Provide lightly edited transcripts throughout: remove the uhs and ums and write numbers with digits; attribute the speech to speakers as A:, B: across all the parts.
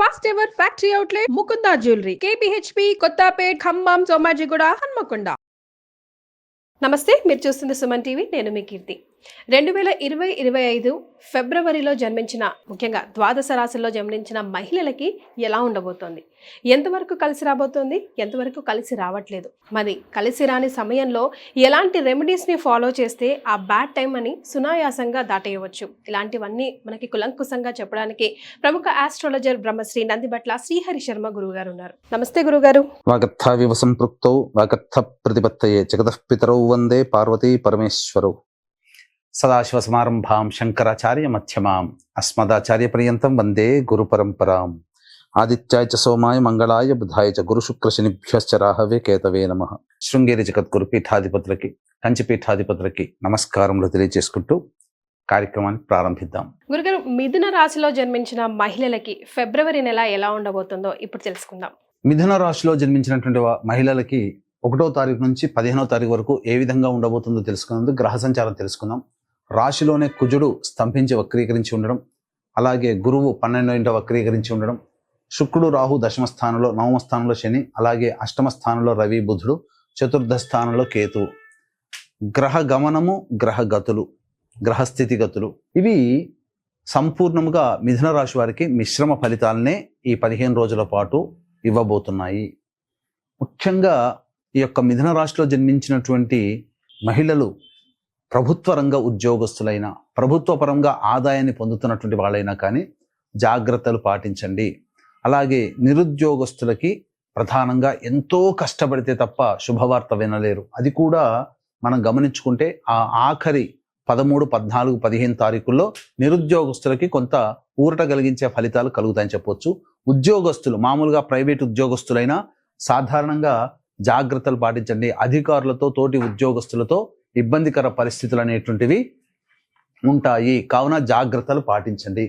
A: First ever factory outlet Mukunda jewellery KPHB Kothapet Khammam Somajiguda Hanamkonda. నమస్తే, మీరు చూస్తుంది సుమన్ టీవీ. నేను మీ కీర్తి. 2025 ఫిబ్రవరిలో జన్మించిన, ముఖ్యంగా ద్వాదశ రాశుల్లో జన్మించిన మహిళలకి ఎలా ఉండబోతోంది, ఎంతవరకు కలిసి రాబోతోంది, ఎంతవరకు కలిసి రావట్లేదు, మరి కలిసి రాని సమయంలో ఎలాంటి రెమెడీస్ని ఫాలో చేస్తే ఆ బ్యాడ్ టైం అని సునాయాసంగా దాటేయవచ్చు, ఇలాంటివన్నీ మనకి కులంకుశంగా చెప్పడానికి ప్రముఖ ఆస్ట్రాలజర్ బ్రహ్మశ్రీ నందిబట్ల శ్రీహరి శర్మ గురుగారు ఉన్నారు. నమస్తే గురుగారు.
B: వాగర్థావివ సంపృక్తౌ వాగర్థ ప్రతిపత్తయే జగతః పితరౌ వందే పార్వతీ పరమేశ్వరౌ. సదాశివసమారంభాం శంకరాచార్య మధ్యమాం అస్మదాచార్య పర్యంతం వందే గురు పరంపరాం. ఆదిత్యాయ చ సోమాయ మంగళాయ బుధాయ చ గురు శుక్ర శనిభ్యశ్చ రాహవే కేతవే నమః. శృంగేరి జగద్గురు పీఠాధిపతులకి, కంచి పీఠాధిపతులకి నమస్కారములు తెలియజేసుకుంటూ కార్యక్రమాన్ని ప్రారంభిద్దాం.
A: గురుగారు, మిథున రాశిలో జన్మించిన మహిళలకి ఫిబ్రవరి నెల ఎలా ఉండబోతుందో ఇప్పుడు తెలుసుకుందాం.
B: మిథున రాశిలో జన్మించినటువంటి మహిళలకి 1వ తారీఖు నుంచి 15వ తారీఖు వరకు ఏ విధంగా ఉండబోతుందో తెలుసుకున్నందుకు గ్రహ సంచారం తెలుసుకుందాం. రాశిలోనే కుజుడు స్తంభించి వక్రీకరించి ఉండడం, అలాగే గురువు 12వ ఇంట వక్రీకరించి ఉండడం, శుక్రుడు రాహు దశమ స్థానంలో, నవమ స్థానంలో శని, అలాగే అష్టమ స్థానంలో రవి బుధుడు, చతుర్థ స్థానంలో కేతువు. గ్రహ గమనము, గ్రహ గతులు, గ్రహస్థితిగతులు ఇవి సంపూర్ణముగా మిథున రాశి వారికి మిశ్రమ ఫలితాలనే ఈ 15 రోజుల పాటు ఇవ్వబోతున్నాయి. ముఖ్యంగా ఈ యొక్క మిథున రాశిలో జన్మించినటువంటి మహిళలు ప్రభుత్వ రంగ ఉద్యోగస్తులైనా, ప్రభుత్వ పరంగా ఆదాయాన్ని పొందుతున్నటువంటి వాళ్ళైనా కానీ జాగ్రత్తలు పాటించండి. అలాగే నిరుద్యోగస్తులకి ప్రధానంగా ఎంతో కష్టపడితే తప్ప శుభవార్త వినలేరు. అది కూడా మనం గమనించుకుంటే ఆ ఆఖరి 13, 14, 15 తారీఖుల్లో నిరుద్యోగస్తులకి కొంత ఊరట కలిగించే ఫలితాలు కలుగుతాయని చెప్పొచ్చు. ఉద్యోగస్తులు, మామూలుగా ప్రైవేట్ ఉద్యోగస్తులైనా సాధారణంగా జాగ్రత్తలు పాటించండి. అధికారులతో, తోటి ఉద్యోగస్తులతో ఇబ్బందికర పరిస్థితులు అనేటువంటివి ఉంటాయి, కావున జాగ్రత్తలు పాటించండి.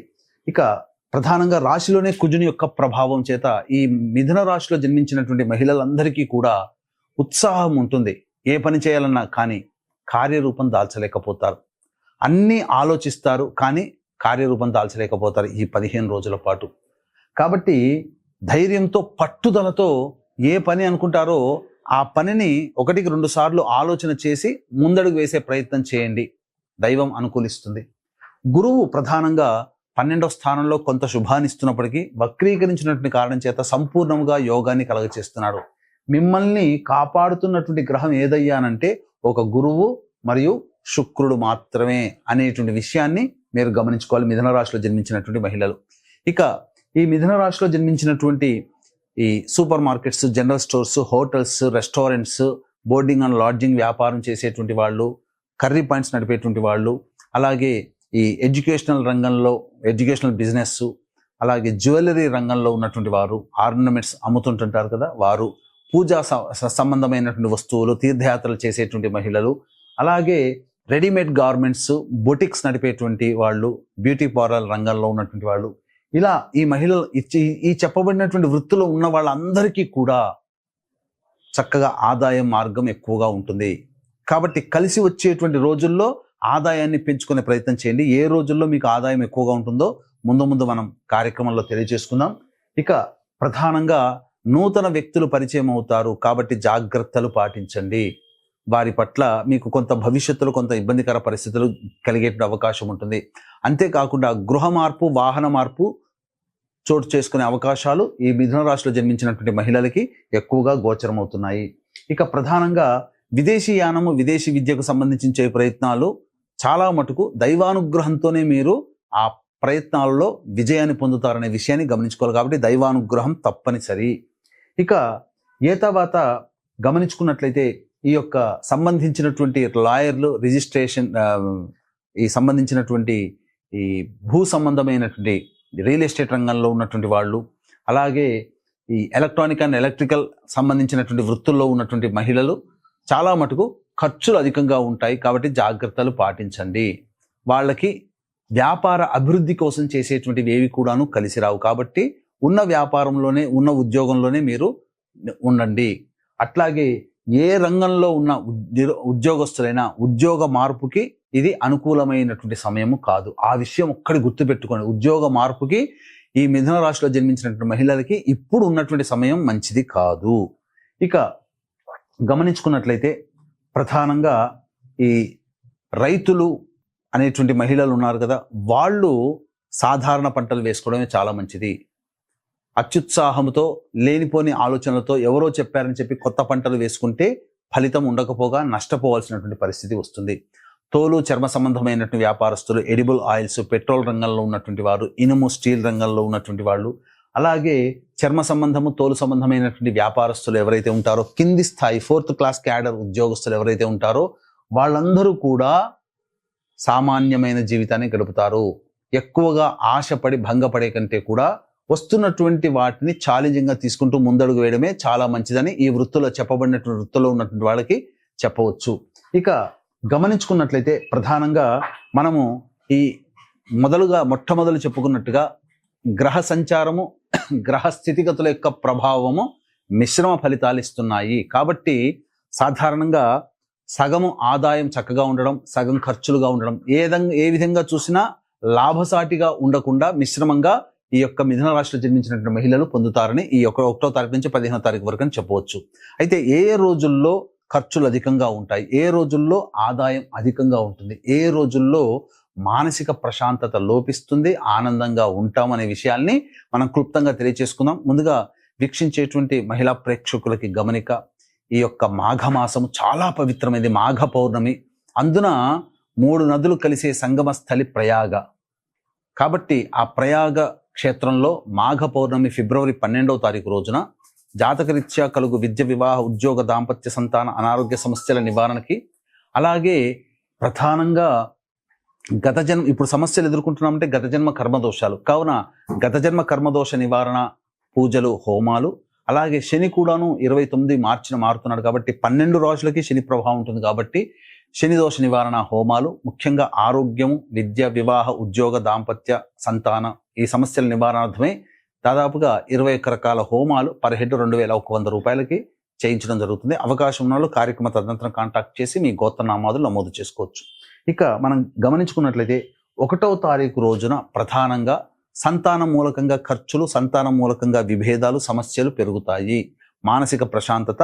B: ఇక ప్రధానంగా రాశిలోనే కుజుని యొక్క ప్రభావం చేత ఈ మిథున రాశిలో జన్మించినటువంటి మహిళలందరికీ కూడా ఉత్సాహం ఉంటుంది. ఏ పని చేయాలన్నా కానీ కార్యరూపం దాల్చలేకపోతారు. అన్నీ ఆలోచిస్తారు కానీ కార్యరూపం దాల్చలేకపోతారు ఈ 15 రోజుల పాటు. కాబట్టి ధైర్యంతో, పట్టుదలతో ఏ పని అనుకుంటారో ఆ పనిని 1-2 సార్లు ఆలోచన చేసి ముందడుగు వేసే ప్రయత్నం చేయండి. దైవం అనుకూలిస్తుంది. గురువు ప్రధానంగా 12వ స్థానంలో కొంత శుభాన్ని ఇస్తున్నప్పటికీ వక్రీకరించినటువంటి కారణం చేత సంపూర్ణంగా యోగాన్ని కలగచేస్తున్నాడు. మిమ్మల్ని కాపాడుతున్నటువంటి గ్రహం ఏదయ్యానంటే ఒక గురువు మరియు శుక్రుడు మాత్రమే అనేటువంటి విషయాన్ని మీరు గమనించుకోవాలి మిథున రాశిలో జన్మించినటువంటి మహిళలు. ఇక ఈ మిథున రాశిలో జన్మించినటువంటి ఈ super markets, general stores, hotels, restaurants, boarding and lodging వ్యాపారం చేసేటువంటి వాళ్ళు, కర్రీ పాయింట్స్ నడిపేటువంటి వాళ్ళు, అలాగే ఈ ఎడ్యుకేషనల్ రంగంలో ఎడ్యుకేషనల్ బిజినెస్, అలాగే జ్యువెలరీ రంగంలో ఉన్నటువంటి వారు, ఆర్నమెంట్స్ అమ్ముతుంటుంటారు కదా వారు, పూజా సంబంధమైనటువంటి వస్తువులు, తీర్థయాత్రలు చేసేటువంటి మహిళలు, అలాగే రెడీమేడ్ గార్మెంట్స్, బొటిక్స్ నడిపేటువంటి వాళ్ళు, బ్యూటీ పార్లర్ రంగంలో ఉన్నటువంటి వాళ్ళు, ఇలా ఈ మహిళలు ఈ చెప్పబడినటువంటి వృత్తిలో ఉన్న వాళ్ళందరికీ కూడా చక్కగా ఆదాయం మార్గం ఎక్కువగా ఉంటుంది. కాబట్టి కలిసి వచ్చేటువంటి రోజుల్లో ఆదాయాన్ని పెంచుకునే ప్రయత్నం చేయండి. ఏ రోజుల్లో మీకు ఆదాయం ఎక్కువగా ఉంటుందో ముందు మనం కార్యక్రమంలో తెలియజేసుకుందాం. ఇక ప్రధానంగా నూతన వ్యక్తులు పరిచయం అవుతారు కాబట్టి జాగ్రత్తలు పాటించండి. వారి పట్ల మీకు కొంత భవిష్యత్తులో కొంత ఇబ్బందికర పరిస్థితులు కలిగే అవకాశం ఉంటుంది. అంతేకాకుండా గృహ మార్పు, వాహన మార్పు చోటు చేసుకునే అవకాశాలు ఈ మిథున రాశిలో జన్మించినటువంటి మహిళలకి ఎక్కువగా గోచరమవుతున్నాయి. ఇక ప్రధానంగా విదేశీ యానము, విదేశీ విద్యకు సంబంధించే ప్రయత్నాలు చాలా మటుకు దైవానుగ్రహంతోనే మీరు ఆ ప్రయత్నాలలో విజయాన్ని పొందుతారనే విషయాన్ని గమనించుకోవాలి. కాబట్టి దైవానుగ్రహం తప్పనిసరి. ఇక తర్వాత గమనించుకున్నట్లయితే ఈ యొక్క సంబంధించినటువంటి లాయర్లు, రిజిస్ట్రేషన్, ఈ సంబంధించినటువంటి ఈ భూ సంబంధమైనటువంటి రియల్ ఎస్టేట్ రంగంలో ఉన్నటువంటి వాళ్ళు, అలాగే ఈ ఎలక్ట్రానిక్ అండ్ ఎలక్ట్రికల్ సంబంధించినటువంటి వృత్తుల్లో ఉన్నటువంటి మహిళలు చాలా మటుకు ఖర్చులు అధికంగా ఉంటాయి కాబట్టి జాగ్రత్తలు పాటించండి. వాళ్ళకి వ్యాపార అభివృద్ధి కోసం చేసేటువంటివి ఏవి కూడాను కలిసి రావు. కాబట్టి ఉన్న వ్యాపారంలోనే, ఉన్న ఉద్యోగంలోనే మీరు ఉండండి. అట్లాగే ఏ రంగంలో ఉన్న ఉద్యోగస్తులైనా ఉద్యోగ మార్పుకి ఇది అనుకూలమైనటువంటి సమయము కాదు. ఆ విషయం ఒక్కడి గుర్తుపెట్టుకోండి. ఉద్యోగ మార్పుకి ఈ మిథున రాశిలో జన్మించినటువంటి మహిళలకి ఇప్పుడు ఉన్నటువంటి సమయం మంచిది కాదు. ఇక గమనించుకున్నట్లయితే ప్రధానంగా ఈ రైతులు అనేటువంటి మహిళలు ఉన్నారు కదా, వాళ్ళు సాధారణ పంటలు వేసుకోవడమే చాలా మంచిది. అత్యుత్సాహంతో లేనిపోని ఆలోచనలతో ఎవరో చెప్పారని చెప్పి కొత్త పంటలు వేసుకుంటే ఫలితం ఉండకపోగా నష్టపోవాల్సినటువంటి పరిస్థితి వస్తుంది. తోలు చర్మ సంబంధమైనటువంటి వ్యాపారస్తులు, ఎడిబుల్ ఆయిల్స్, పెట్రోల్ రంగంలో ఉన్నటువంటి వారు, ఇనుము స్టీల్ రంగంలో ఉన్నటువంటి వాళ్ళు, అలాగే చర్మ సంబంధము తోలు సంబంధమైనటువంటి వ్యాపారస్తులు ఎవరైతే ఉంటారో, కింది స్థాయి 4th క్లాస్ క్యాడర్ ఉద్యోగస్తులు ఎవరైతే ఉంటారో వాళ్ళందరూ కూడా సామాన్యమైన జీవితాన్ని గడుపుతారు. ఎక్కువగా ఆశపడి భంగపడే కంటే కూడా వస్తున్నటువంటి వాటిని ఛాలెంజింగ్గా తీసుకుంటూ ముందడుగు వేయడమే చాలా మంచిదని ఈ వృత్తిలో చెప్పబడినటువంటి వృత్తిలో ఉన్నటువంటి వాళ్ళకి చెప్పవచ్చు. ఇక గమనించుకున్నట్లయితే ప్రధానంగా మనము ఈ మొట్టమొదలు చెప్పుకున్నట్టుగా గ్రహ సంచారము, గ్రహ స్థితిగతుల యొక్క ప్రభావము మిశ్రమ ఫలితాలు ఇస్తున్నాయి. కాబట్టి సాధారణంగా సగము ఆదాయం చక్కగా ఉండడం, సగం ఖర్చులుగా ఉండడం, ఏ విధంగా చూసినా లాభసాటిగా ఉండకుండా మిశ్రమంగా ఈ యొక్క మిథున రాశిలో జన్మించినటువంటి మహిళలు పొందుతారని ఈ 1వ తారీఖు నుంచి 15వ తారీఖు వరకు అని చెప్పవచ్చు. అయితే ఏ రోజుల్లో ఖర్చులు అధికంగా ఉంటాయి, ఏ రోజుల్లో ఆదాయం అధికంగా ఉంటుంది, ఏ రోజుల్లో మానసిక ప్రశాంతత లోపిస్తుంది, ఆనందంగా ఉంటాం అనే విషయాల్ని మనం క్లుప్తంగా తెలియచేసుకుందాం. ముందుగా వీక్షించేటువంటి మహిళా ప్రేక్షకులకి గమనిక, ఈ యొక్క మాఘమాసం చాలా పవిత్రమైనది. మాఘ పౌర్ణమి, అందున 3 నదులు కలిసే సంగమ స్థలి ప్రయాగ. కాబట్టి ఆ ప్రయాగ క్షేత్రంలో మాఘ పౌర్ణమి ఫిబ్రవరి 12వ తారీఖు రోజున జాతకరీత్యా కలుగు విద్య, వివాహ, ఉద్యోగ, దాంపత్య, సంతాన, అనారోగ్య సమస్యల నివారణకి, అలాగే ప్రధానంగా ఇప్పుడు సమస్యలు ఎదుర్కొంటున్నామంటే గత జన్మ కర్మదోషాలు కావున గత జన్మ కర్మదోష నివారణ పూజలు, హోమాలు, అలాగే శని కూడాను 29 మార్చిన మారుతున్నాడు కాబట్టి 12 రాశులకి శని ప్రభావం ఉంటుంది కాబట్టి శని దోష నివారణ హోమాలు, ముఖ్యంగా ఆరోగ్యము, విద్య, వివాహ, ఉద్యోగ, దాంపత్య, సంతాన ఈ సమస్యల నివారణార్థమే దాదాపుగా 21 రకాల హోమాలు పర్ హెడ్ 2100 రూపాయలకి చేయించడం జరుగుతుంది. అవకాశం ఉన్న వాళ్ళు కార్యక్రమ తదనంతరం కాంటాక్ట్ చేసి మీ గోత్రనామాదులు నమోదు చేసుకోవచ్చు. ఇక మనం గమనించుకున్నట్లయితే 1వ తారీఖు రోజున ప్రధానంగా సంతానం మూలకంగా ఖర్చులు, సంతానం మూలకంగా విభేదాలు, సమస్యలు పెరుగుతాయి, మానసిక ప్రశాంతత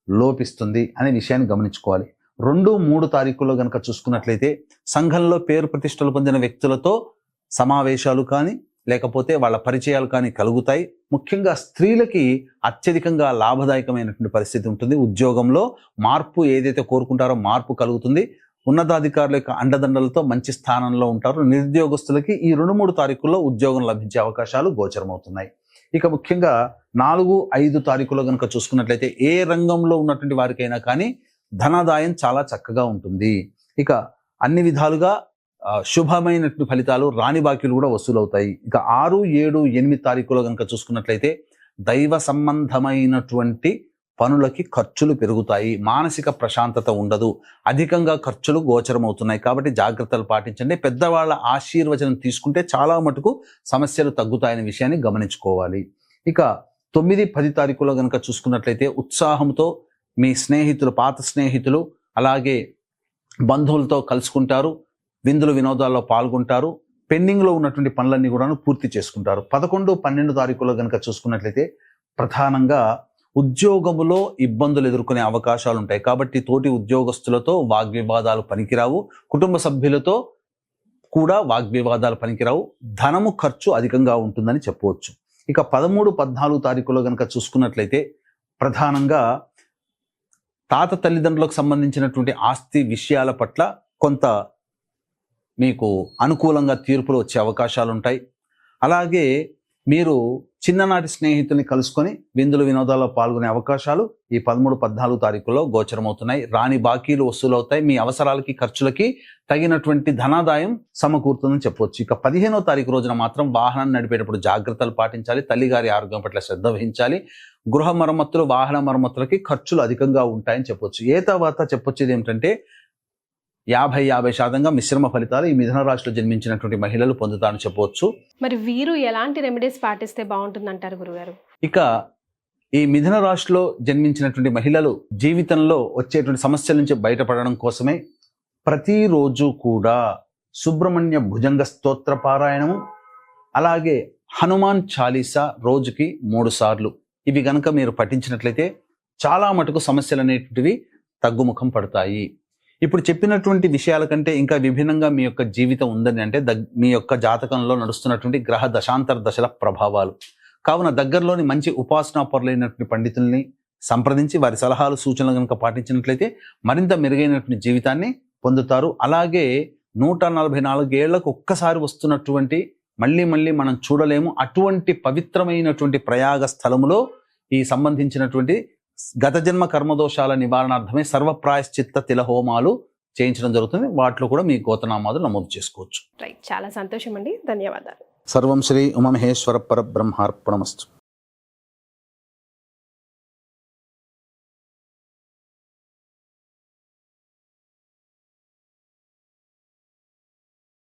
B: లోపిస్తుంది అనే విషయాన్ని గమనించుకోవాలి. 2, 3 తారీఖుల్లో కనుక చూసుకున్నట్లయితే సంఘంలో పేరు ప్రతిష్టలు పొందిన వ్యక్తులతో సమావేశాలు కానీ లేకపోతే వాళ్ళ పరిచయాలు కానీ కలుగుతాయి. ముఖ్యంగా స్త్రీలకి అత్యధికంగా లాభదాయకమైనటువంటి పరిస్థితి ఉంటుంది. ఉద్యోగంలో మార్పు ఏదైతే కోరుకుంటారో మార్పు కలుగుతుంది. ఉన్నతాధికారుల యొక్క అండదండలతో మంచి స్థానంలో ఉంటారు. నిరుద్యోగస్తులకి ఈ 2, 3 తారీఖుల్లో ఉద్యోగం లభించే అవకాశాలు గోచరమవుతున్నాయి. ఇక ముఖ్యంగా 4, 5 తారీఖులో కనుక చూసుకున్నట్లయితే ఏ రంగంలో ఉన్నటువంటి వారికైనా కానీ ధనాదాయం చాలా చక్కగా ఉంటుంది. ఇక అన్ని విధాలుగా శుభమైనటువంటి ఫలితాలు, రాని బాకీలు కూడా వసూలవుతాయి. ఇక 6, 7, 8 తారీఖులో కనుక చూసుకున్నట్లయితే దైవ సంబంధమైనటువంటి పనులకి ఖర్చులు పెరుగుతాయి, మానసిక ప్రశాంతత ఉండదు, అధికంగా ఖర్చులు గోచరమవుతున్నాయి. కాబట్టి జాగ్రత్తలు పాటించండి. పెద్దవాళ్ళ ఆశీర్వచనం తీసుకుంటే చాలా మటుకు సమస్యలు తగ్గుతాయనే విషయాన్ని గమనించుకోవాలి. ఇక 9, 10 తారీఖులో కనుక చూసుకున్నట్లయితే ఉత్సాహంతో మీ స్నేహితులు, పాత స్నేహితులు, అలాగే బంధువులతో కలుసుకుంటారు, విందులు వినోదాల్లో పాల్గొంటారు, పెండింగ్లో ఉన్నటువంటి పనులన్నీ కూడా పూర్తి చేసుకుంటారు. 11, 12 తారీఖులో కనుక చూసుకున్నట్లయితే ప్రధానంగా ఉద్యోగములో ఇబ్బందులు ఎదుర్కొనే అవకాశాలు ఉంటాయి. కాబట్టి తోటి ఉద్యోగస్తులతో వాగ్వివాదాలు పనికిరావు, కుటుంబ సభ్యులతో కూడా వాగ్వివాదాలు పనికిరావు, ధనము ఖర్చు అధికంగా ఉంటుందని చెప్పవచ్చు. ఇక 13, 14 తారీఖులో కనుక చూసుకున్నట్లయితే ప్రధానంగా తాత తల్లిదండ్రులకు సంబంధించినటువంటి ఆస్తి విషయాల పట్ల కొంత మీకు అనుకూలంగా తీర్పులు వచ్చే అవకాశాలు ఉంటాయి. అలాగే మీరు చిన్ననాటి స్నేహితుల్ని కలుసుకొని విందులు వినోదాల్లో పాల్గొనే అవకాశాలు ఈ 13, 14 తారీఖుల్లో గోచరమవుతున్నాయి. రాని బాకీలు వసూలవుతాయి, మీ అవసరాలకి ఖర్చులకి తగినటువంటి ధనాదాయం సమకూరుతుందని చెప్పవచ్చు. ఇక 15వ తారీఖు రోజున మాత్రం వాహనాన్ని నడిపేటప్పుడు జాగ్రత్తలు పాటించాలి, తల్లిగారి ఆరోగ్యం పట్ల శ్రద్ధ వహించాలి. గృహ మరమ్మతులు, వాహన మరమ్మతులకి ఖర్చులు అధికంగా ఉంటాయని చెప్పొచ్చు. తర్వాత చెప్పొచ్చేది ఏమిటంటే 50% మిశ్రమ ఫలితాలు ఈ మిథున రాశిలో జన్మించినటువంటి మహిళలు పొందుతారని చెప్పవచ్చు.
A: మరి వీరు ఎలాంటి రెమెడీస్ పాటిస్తే బాగుంటుంది అంటారు గురుగారు?
B: ఇక ఈ మిథున రాశిలో జన్మించినటువంటి మహిళలు జీవితంలో వచ్చేటువంటి సమస్యల నుంచి బయటపడడం కోసమే ప్రతిరోజు కూడా సుబ్రహ్మణ్య భుజంగ స్తోత్ర పారాయణము, అలాగే హనుమాన్ చాలీసా రోజుకి 3 సార్లు ఇవి గనక మీరు పఠించినట్లయితే చాలా మటుకు సమస్యలు అనేటివి తగ్గుముఖం పడతాయి. ఇప్పుడు చెప్పినటువంటి విషయాల కంటే ఇంకా విభిన్నంగా మీ యొక్క జీవితం ఉందని అంటే మీ యొక్క జాతకంలో నడుస్తున్నటువంటి గ్రహ దశాంతర దశల ప్రభావాలు. కావున దగ్గరలోని మంచి ఉపాసనా పరులైనటువంటి పండితుల్ని సంప్రదించి వారి సలహాలు సూచనలు కనుక పాటించినట్లయితే మరింత మెరుగైనటువంటి జీవితాన్ని పొందుతారు. అలాగే 144 ఏళ్లకు ఒక్కసారి వస్తున్నటువంటి మళ్ళీ మనం చూడలేము అటువంటి పవిత్రమైనటువంటి ప్రయాగ స్థలములో ఈ సంబంధించినటువంటి గత జన్మ కర్మదోషాల నివారణార్థమే సర్వప్రాయశ్చిత్త తిల హోమాలు చేయించడం జరుగుతుంది. వాటిలో కూడా మీ గోత్రనామాలు నమోదు చేసుకోవచ్చు.
A: రైట్, చాలా సంతోషం అండి, ధన్యవాదాలు.
B: సర్వం శ్రీ ఉమామహేశ్వర పరబ్రహ్మార్పణమస్తు.